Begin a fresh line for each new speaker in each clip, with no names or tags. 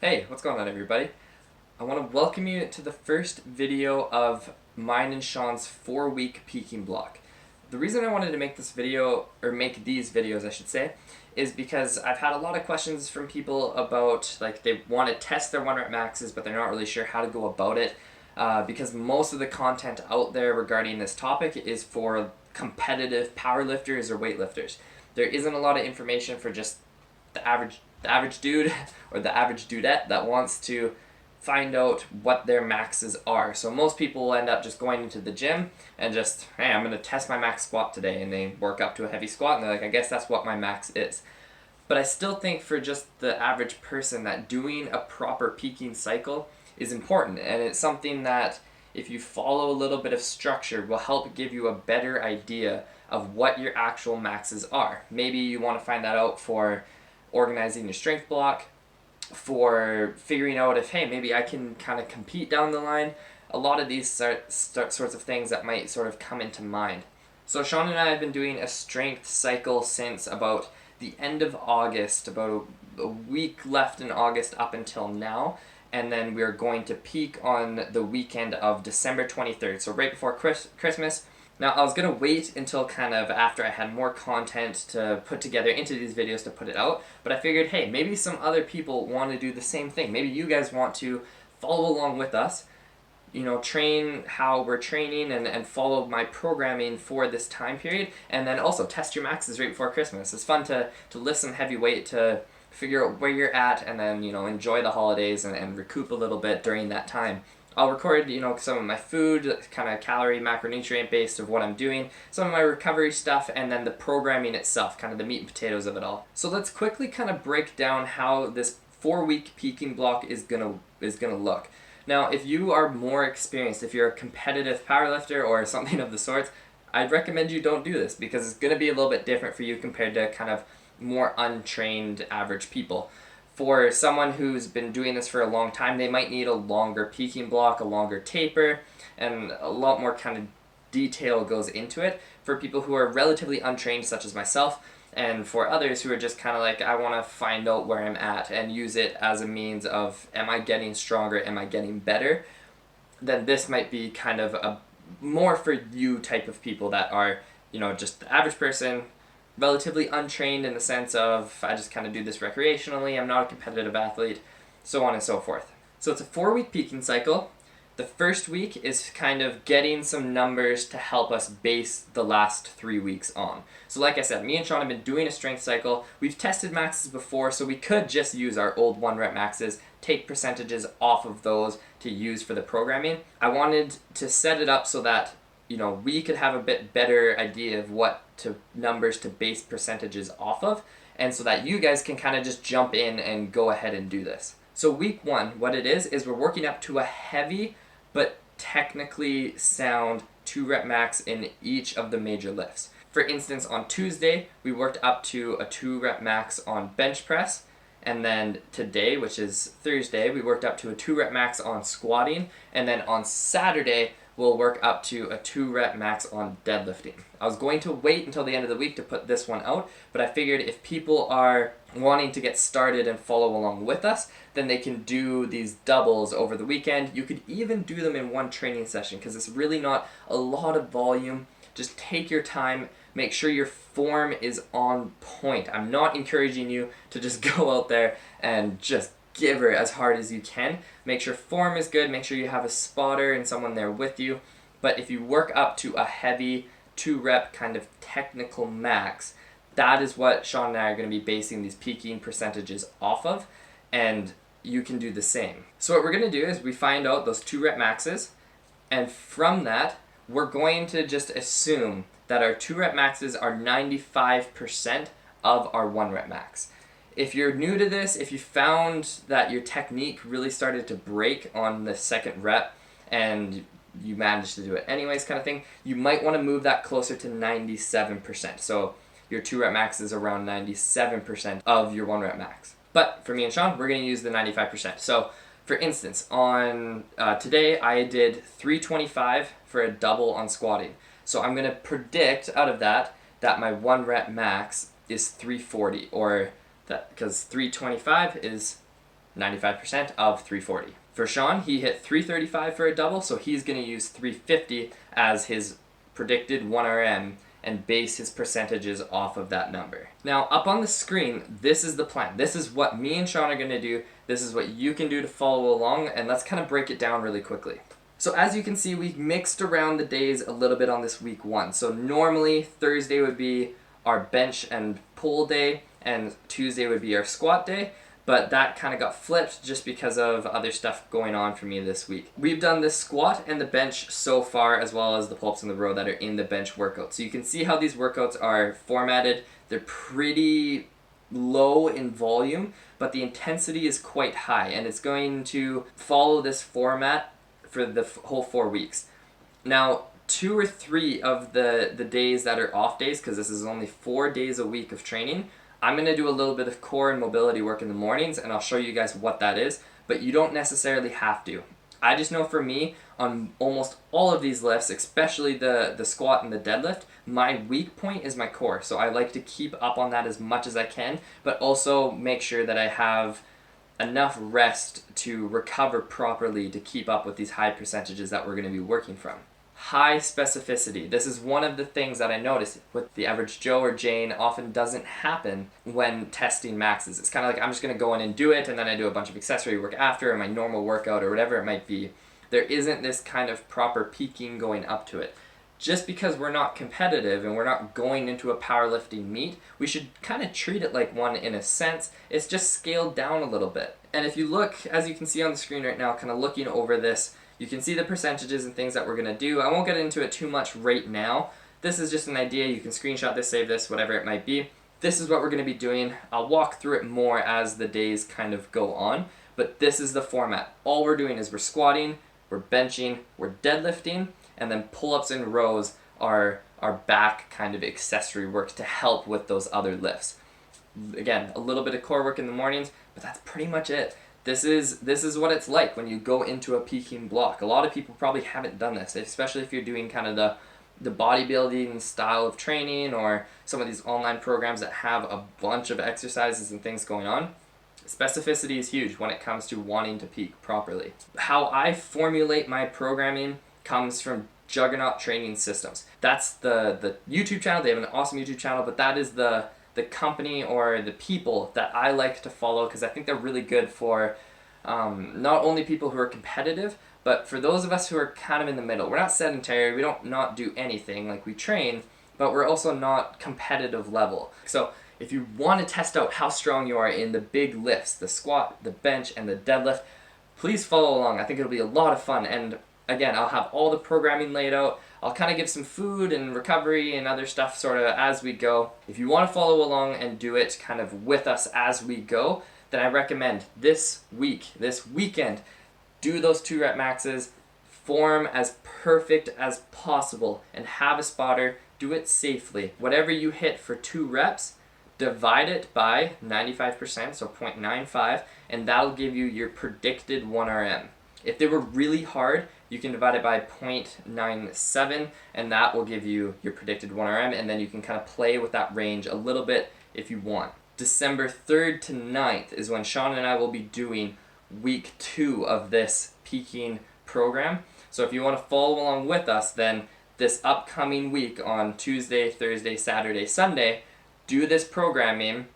Hey, what's going on everybody? I want to welcome you to the first video of mine and Shaun's 4-week peaking block. The reason I wanted to make this video, or make these videos I should say, is because I've had a lot of questions from people about, like, they want to test their 1 rep maxes but they're not really sure how to go about it, because most of the content out there regarding this topic is for competitive powerlifters or weightlifters. There isn't a lot of information for just the average dude or the average dudette that wants to find out what their maxes are. So most people will end up just going into the gym and just, hey, I'm going to test my max squat today, and they work up to a heavy squat and they're like, I guess that's what my max is. But I still think for just the average person that doing a proper peaking cycle is important, and it's something that if you follow a little bit of structure will help give you a better idea of what your actual maxes are. Maybe you want to find that out for organizing your strength block, for figuring out if, hey, maybe I can kind of compete down the line. A lot of these sorts of things that might sort of come into mind. So Shaun and I have been doing a strength cycle since about the end of August, about a week left in August up until now, and then we're going to peak on the weekend of December 23rd, so right before Christmas. Now, I was going to wait until kind of after I had more content to put together into these videos to put it out, but I figured, hey, maybe some other people want to do the same thing. Maybe you guys want to follow along with us, you know, train how we're training and follow my programming for this time period, and then also test your maxes right before Christmas. It's fun to lift some heavy weight, to figure out where you're at, and then, you know, enjoy the holidays and recoup a little bit during that time. I'll record, you know, some of my food, kind of calorie, macronutrient based of what I'm doing, some of my recovery stuff, and then the programming itself, kind of the meat and potatoes of it all. So let's quickly kind of break down how this 4-week peaking block is gonna look. Now, if you are more experienced, if you're a competitive powerlifter or something of the sort, I'd recommend you don't do this, because it's going to be a little bit different for you compared to kind of more untrained average people. For someone who's been doing this for a long time, they might need a longer peaking block, a longer taper, and a lot more kind of detail goes into it. For people who are relatively untrained, such as myself, and for others who are just kind of like, I want to find out where I'm at and use it as a means of, am I getting stronger, am I getting better, then this might be kind of a more for you type of people that are, you know, just the average person, relatively untrained in the sense of, I just kind of do this recreationally, I'm not a competitive athlete, so on and so forth. So it's a 4-week peaking cycle. The first week is kind of getting some numbers to help us base the last 3 weeks on. So like I said, me and Shaun have been doing a strength cycle. We've tested maxes before, so we could just use our old 1 rep maxes, take percentages off of those to use for the programming. I wanted to set it up so that, you know, we could have a bit better idea of what numbers to base percentages off of, and so that you guys can kind of just jump in and go ahead and do this. So week 1, what it is we're working up to a heavy but technically sound 2 rep max in each of the major lifts. For instance, on Tuesday, we worked up to a 2 rep max on bench press, and then today, which is Thursday, we worked up to a 2 rep max on squatting, and then on Saturday, we'll work up to a 2 rep max on deadlifting. I was going to wait until the end of the week to put this one out, but I figured if people are wanting to get started and follow along with us, then they can do these doubles over the weekend. You could even do them in one training session, because it's really not a lot of volume. Just take your time, make sure your form is on point. I'm not encouraging you to just go out there and just give her as hard as you can. Make sure form is good, make sure you have a spotter and someone there with you. But if you work up to a heavy 2 rep kind of technical max, that is what Shaun and I are going to be basing these peaking percentages off of, and you can do the same. So what we're going to do is we find out those 2 rep maxes, and from that we're going to just assume that our 2 rep maxes are 95% of our 1 rep max. If you're new to this, if you found that your technique really started to break on the 2nd rep and you managed to do it anyways kind of thing, you might want to move that closer to 97%. So your 2 rep max is around 97% of your 1 rep max. But for me and Shaun, we're going to use the 95%. So for instance, on today I did 325 for a double on squatting. So I'm going to predict out of that my 1 rep max is 340, or that, because 325 is 95% of 340. For Shaun, he hit 335 for a double, so he's going to use 350 as his predicted 1RM and base his percentages off of that number. Now, up on the screen, this is the plan. This is what me and Shaun are going to do. This is what you can do to follow along, and let's kind of break it down really quickly. So as you can see, we've mixed around the days a little bit on this week 1. So normally, Thursday would be our bench and pull day, and Tuesday would be our squat day. But that kind of got flipped just because of other stuff going on for me this week. We've done the squat and the bench so far, as well as the pull-ups and the row that are in the bench workout. So you can see how these workouts are formatted. They're pretty low in volume, but the intensity is quite high, and it's going to follow this format for the whole 4 weeks. Now, 2 or 3 of the days that are off days, because this is only 4 days a week of training, I'm going to do a little bit of core and mobility work in the mornings, and I'll show you guys what that is, but you don't necessarily have to. I just know for me, on almost all of these lifts, especially the squat and the deadlift, my weak point is my core. So I like to keep up on that as much as I can, but also make sure that I have enough rest to recover properly to keep up with these high percentages that we're going to be working from. High specificity. This is one of the things that I notice with the average Joe or Jane often doesn't happen when testing maxes. It's kind of like I'm just going to go in and do it, and then I do a bunch of accessory work after, or my normal workout, or whatever it might be. There isn't this kind of proper peaking going up to it. Just because we're not competitive and we're not going into a powerlifting meet, we should kind of treat it like one in a sense. It's just scaled down a little bit. And if you look, as you can see on the screen right now, kind of looking over this, you can see the percentages and things that we're going to do. I won't get into it too much right now. This is just an idea. You can screenshot this, save this, whatever it might be. This is what we're going to be doing. I'll walk through it more as the days kind of go on, but this is the format. All we're doing is we're squatting, we're benching, we're deadlifting, and then pull-ups and rows are our back kind of accessory work to help with those other lifts. Again, a little bit of core work in the mornings, but that's pretty much it. This is what it's like when you go into a peaking block. A lot of people probably haven't done this, especially if you're doing kind of the bodybuilding style of training, or some of these online programs that have a bunch of exercises and things going on. Specificity is huge when it comes to wanting to peak properly. How I formulate my programming comes from Juggernaut Training Systems. That's the YouTube channel. They have an awesome YouTube channel, but that is the company or the people that I like to follow, because I think they're really good for not only people who are competitive, but for those of us who are kind of in the middle. We're not sedentary, we don't not do anything, like we train, but we're also not competitive level. So if you want to test out how strong you are in the big lifts, the squat, the bench, and the deadlift, please follow along. I think it'll be a lot of fun, and again, I'll have all the programming laid out. I'll kind of give some food and recovery and other stuff sort of as we go. If you want to follow along and do it kind of with us as we go, then I recommend this weekend, do those 2 rep maxes, form as perfect as possible, and have a spotter, do it safely. Whatever you hit for 2 reps, divide it by 95%, so 0.95, and that'll give you your predicted 1RM. If they were really hard, you can divide it by 0.97, and that will give you your predicted 1RM, and then you can kind of play with that range a little bit if you want. December 3rd to 9th is when Shaun and I will be doing week 2 of this peaking program. So if you want to follow along with us, then this upcoming week on Tuesday, Thursday, Saturday, Sunday, do this programming,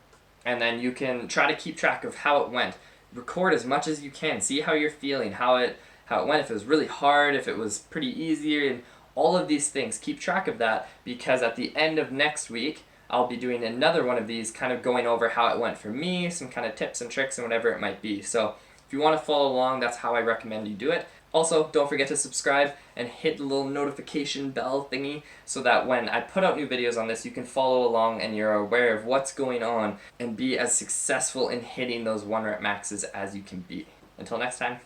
and then you can try to keep track of how it went. Record as much as you can. See how you're feeling, how it went, if it was really hard, if it was pretty easy, and all of these things. Keep track of that, because at the end of next week, I'll be doing another one of these, kind of going over how it went for me, some kind of tips and tricks and whatever it might be. So if you want to follow along, that's how I recommend you do it. Also, don't forget to subscribe and hit the little notification bell thingy so that when I put out new videos on this, you can follow along and you're aware of what's going on and be as successful in hitting those 1 rep maxes as you can be. Until next time.